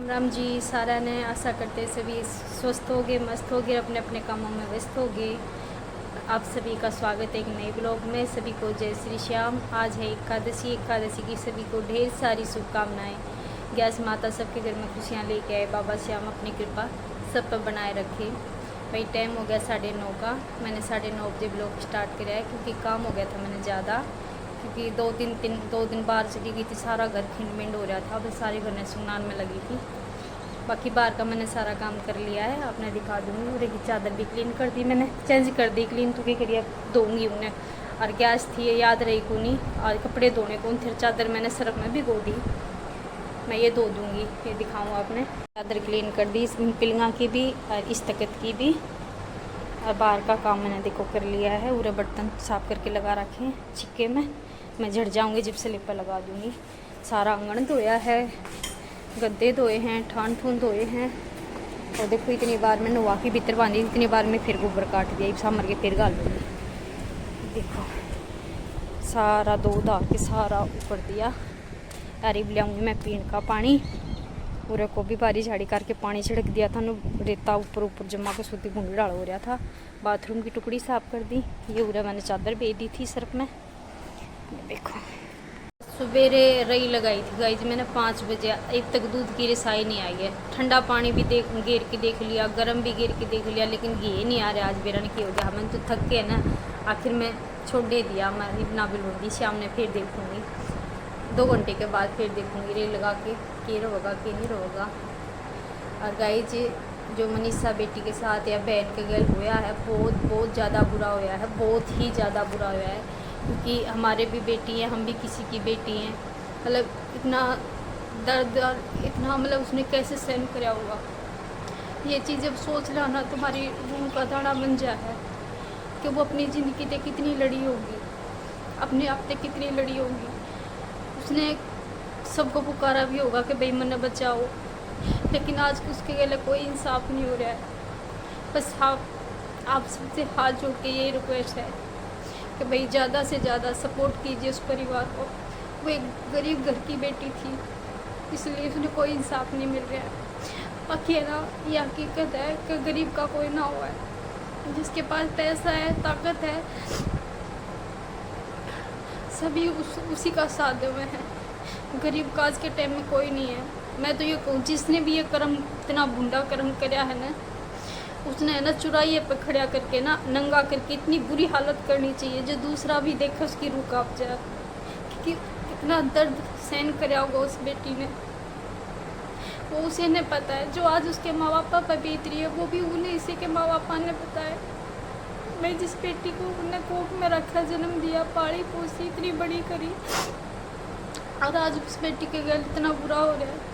राम जी सारा ने आशा करते सभी स्वस्थ हो गए, मस्त हो गए, अपने अपने कामों में व्यस्त हो गए। आप सभी का स्वागत है एक नए ब्लॉग में। सभी को जय श्री श्याम। आज है एकादशी। एकादशी की सभी को ढेर सारी शुभकामनाएं। गैस माता सबके घर में खुशियाँ लेके आए। बाबा श्याम अपनी कृपा सब पर बनाए रखे। भाई टाइम हो गया 9:30 का। मैंने 9:30 बजे ब्लॉग स्टार्ट कराया है क्योंकि काम हो गया था मैंने ज़्यादा, क्योंकि दो दिन बाहर चली गई थी। सारा घर खिंड हो रहा था। बस सारे घर में सुनान में लगी थी। बाकी बाहर का मैंने सारा काम कर लिया है। आपने दिखा दूँगी। और एक चादर भी क्लीन कर दी मैंने, चेंज कर दी क्लीन तो के लिए धोऊँगी उन्हें। और गैस थी याद रही को नहीं, आज कपड़े धोने को फिर चादर मैंने सरफ में भी धो दी। मैं ये धो दूँगी, ये दिखाऊँ आपने। चादर क्लीन कर दी, पिलंगा की भी और इस तकत की भी। और बाहर का काम मैंने देखो कर लिया है। पूरे बर्तन साफ़ करके लगा रखे हैं छिक्के में। मैं झड़ जाऊँगी, जिप स्लिप पर लगा दूँगी। सारा आंगन धोया है, गद्दे धोए हैं, ठान ठून धोए हैं। और देखो इतनी बार मैं नवा की भीतर बांधी, इतनी बार मैं फिर गोबर काट दिया। सामर के फिर गाल दूँगी। देखो सारा धो धा के सारा ऊपर दिया। यारी लाऊँगी मैं पीने का पानी। पूरे को भी बारी झाड़ी करके पानी छिड़क दिया था। रेता ऊपर जमा के सूती गुंडी डाल हो रहा था। बाथरूम की टुकड़ी साफ कर दी। ये पूरा मैंने चादर बेच दी थी सर्फ में। देखो सवेरे रई लगाई थी गाइज मैंने 5 बजे। अब तक दूध की रिसाई नहीं आई है। ठंडा पानी भी गेर के देख लिया, गर्म भी गेर के देख लिया, लेकिन घी नहीं आ रहा। आज बेरा ने की हो गया, मैंने तो थक के ना आखिर में छोड़ दे दिया। मैं इतना भी लूँगी शाम ने, फिर देखूँगी 2 घंटे के बाद फिर देखूँगी रे लगा के रोगा कि नहीं रोगा। और गाइज जो मनीषा बेटी के साथ या बहन के गल होया है, बहुत ज़्यादा बुरा होया है। बहुत ही ज़्यादा बुरा होया है, क्योंकि हमारे भी बेटी हैं, हम भी किसी की बेटी हैं। मतलब इतना दर्द और इतना मतलब उसने कैसे सहन कराया होगा। ये चीज़ जब सोच ला ना तुम्हारी रूह का दाना बन जाए है कि वो अपनी ज़िंदगी तक कितनी लड़ी होगी, अपने आप तक कितनी लड़ी होगी। उसने सबको पुकारा भी होगा कि भाई मन्ने बचाओ, लेकिन आज उसके गले कोई इंसाफ नहीं हो रहा है। बस आप सबसे हाथ जोड़ के यही रिक्वेस्ट है कि भाई ज़्यादा से ज़्यादा सपोर्ट कीजिए उस परिवार को। वो एक गरीब घर की बेटी थी, इसलिए उसने कोई इंसाफ नहीं मिल रहा है। बाकी है ना, ये हकीकत है कि गरीब का कोई ना हुआ है। जिसके पास पैसा है, ताकत है, सभी उसी का साथ हुए हैं। गरीब का आज के टाइम में कोई नहीं है। मैं तो ये कहूँ, जिसने भी ये कर्म इतना बुंडा कर्म कराया है ना, उसने है ना चुराइए पे खड़ा करके ना नंगा करके इतनी बुरी हालत करनी चाहिए जो दूसरा भी देखे उसकी रूह कांप जाए। क्योंकि इतना दर्द सहन कराया होगा उस बेटी ने, वो उसे ने पता है। जो आज उसके माँ बाप पर बीत रही है, वो भी उन्हें इसी के माँ बाप ने बताया। मैं जिस बेटी को उन्हें कोख में रखा, जन्म दिया, पाली पोसी, इतनी बड़ी करी, और आज उस बेटी के घर इतना बुरा हो रहा है।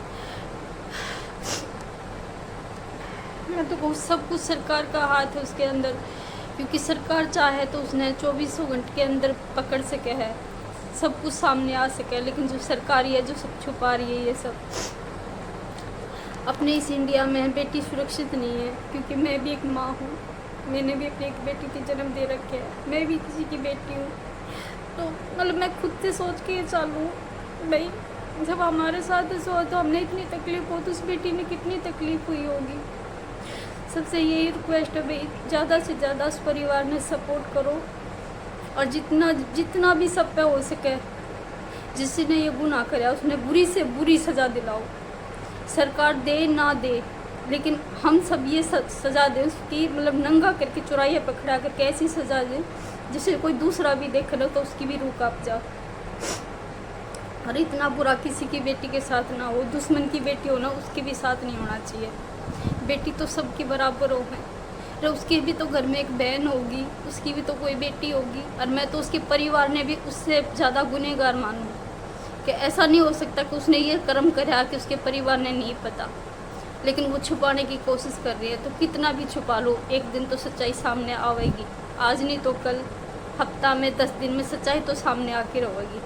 मैं तो बहुत सब कुछ सरकार का हाथ है उसके अंदर, क्योंकि सरकार चाहे तो उसने 2400 घंटे के अंदर पकड़ सके है, सब कुछ सामने आ सके। लेकिन जो सरकारी है, जो सब छुपा रही है, ये सब अपने इस इंडिया में बेटी सुरक्षित नहीं है। क्योंकि मैं भी एक माँ हूँ, मैंने भी अपनी एक बेटी की जन्म दे रखे है, मैं भी किसी की बेटी हूँ। तो मतलब मैं खुद से सोच के चालूँ भाई, जब हमारे साथ ऐसा हो तो हमने इतनी तकलीफ़ हो तो उस बेटी ने कितनी तकलीफ़ हुई होगी। सबसे यही रिक्वेस्ट है भाई, ज़्यादा से ज़्यादा उस परिवार में सपोर्ट करो, और जितना भी सब पे हो सके, जिसने ये गुनाह कराया उसने बुरी से बुरी सज़ा दिलाओ। सरकार दे ना दे, लेकिन हम सब ये सज़ा दें उसकी, मतलब नंगा करके चुराइए पकड़ा करके ऐसी सज़ा दें जिसे कोई दूसरा भी देख लो तो उसकी भी रूह कांप जाए। और इतना बुरा किसी की बेटी के साथ ना हो, दुश्मन की बेटी हो ना, उसके भी साथ नहीं होना चाहिए। बेटी तो सबकी बराबर हो है, और उसकी भी तो घर में एक बहन होगी, उसकी भी तो कोई बेटी होगी। और मैं तो उसके परिवार ने भी उससे ज़्यादा गुनहगार मानूँ कि ऐसा नहीं हो सकता कि उसने ये कर्म कराया कि उसके परिवार ने नहीं पता, लेकिन वो छुपाने की कोशिश कर रही है। तो कितना भी छुपा लो, एक दिन तो सच्चाई सामने आवेगी। आज नहीं तो कल, हफ्ता में 10 दिन में सच्चाई तो सामने आके रहेगी।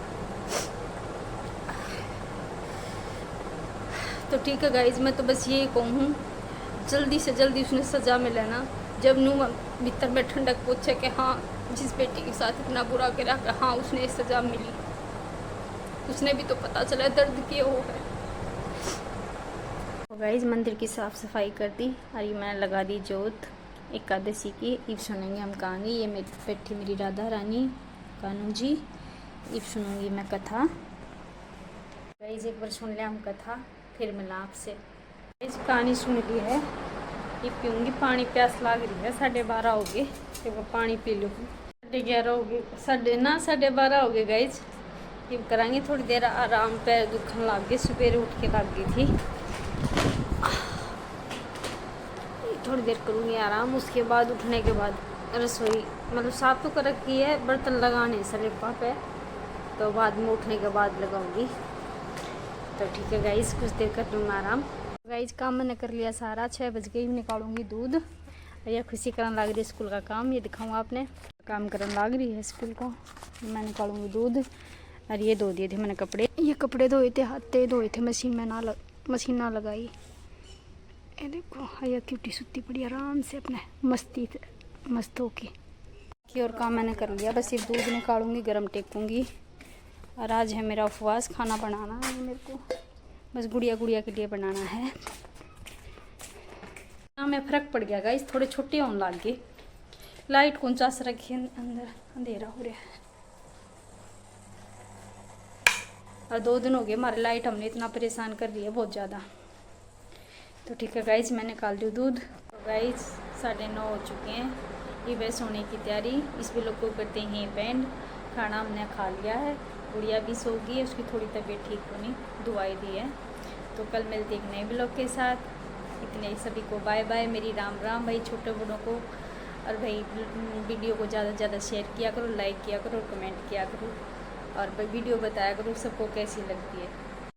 तो ठीक है गाइज, मैं तो बस यही कहूँ, जल्दी से जल्दी उसने सज़ा मिले ना। जब नू भीतर में ठंडक पूछे कि हाँ जिस बेटी के साथ इतना बुरा करा, कि हाँ उसने सज़ा मिली, उसने भी तो पता चला दर्द क्या हो है। गाइस मंदिर की साफ़ सफाई कर दी और ये मैंने लगा दी जोत एकादशी की। अब सुनेंगे हम कहानी। ये मेरी बैठी मेरी राधा रानी कानू जी। अब सुनूंगी मैं कथा। गाइस एक बार सुन लिया हम कथा, फिर मिला आपसे। इस कहानी सुन ली है, ये पीऊँगी पानी, प्यास लग रही है। 12:30 हो गए, तो वो पानी पी लूँगी। 11:30 हो गए, 12:30 हो गए गाइस। ये कराएंगे थोड़ी देर आराम, पैर दुखने लग गए, सवेरे उठ के लग गई थी। थोड़ी देर करूँगी आराम, उसके बाद उठने के बाद रसोई मतलब साफ़ तो कर रखी है, बर्तन लगाने स्लिपा पे, तो बाद में उठने के बाद लगाऊंगी। तो ठीक है गाइस, कुछ देर कर लूँगा आराम। गाइस काम मैंने कर लिया सारा, 6 बज गई। निकालूंगी दूध। ये खुशी करने लग रही है स्कूल का काम, ये दिखाऊंगा आपने। काम करने लग रही है स्कूल का। मैं निकालूंगी दूध। और ये धो दिए थे मैंने कपड़े, ये कपड़े धोए थे, हाथ धोए थे, मशीन में मशीन ना लगाई। ये देखो ये क्यूटी सुती पड़ी आराम से अपने मस्त होके। और काम मैंने कर लिया, बस ये दूध निकालूंगी, गरम टेकूंगी। और आज है मेरा उपवास, खाना बनाना है मेरे को, बस गुड़िया के लिए बनाना है। में फर्क पड़ गया गाइस, थोड़े छोटे होने लग गए। लाइट कौन चास रखी है, अंदर अंधेरा हो रहा है। और 2 दिन हो गए हमारे लाइट हमने इतना परेशान कर रही है बहुत ज़्यादा। तो ठीक है गाइस, मैं निकाल दूँ दूध। तो गाइस 9:30 हो चुके हैं, ये वह सोने की तैयारी। इस व्लॉग को करते हैं पेंड। खाना हमने खा लिया है, गुड़िया भी सो गई है, उसकी थोड़ी तबीयत ठीक होनी, दुआई दी है। तो कल मिलते एक नए व्लॉग के साथ। इतने ही, सभी को बाय बाय, मेरी राम राम भाई, छोटे बड़ों को। और भाई वीडियो को ज़्यादा से ज़्यादा शेयर किया करो, लाइक किया करो, कमेंट किया करो, और वीडियो बताया करो सबको कैसी लगती है।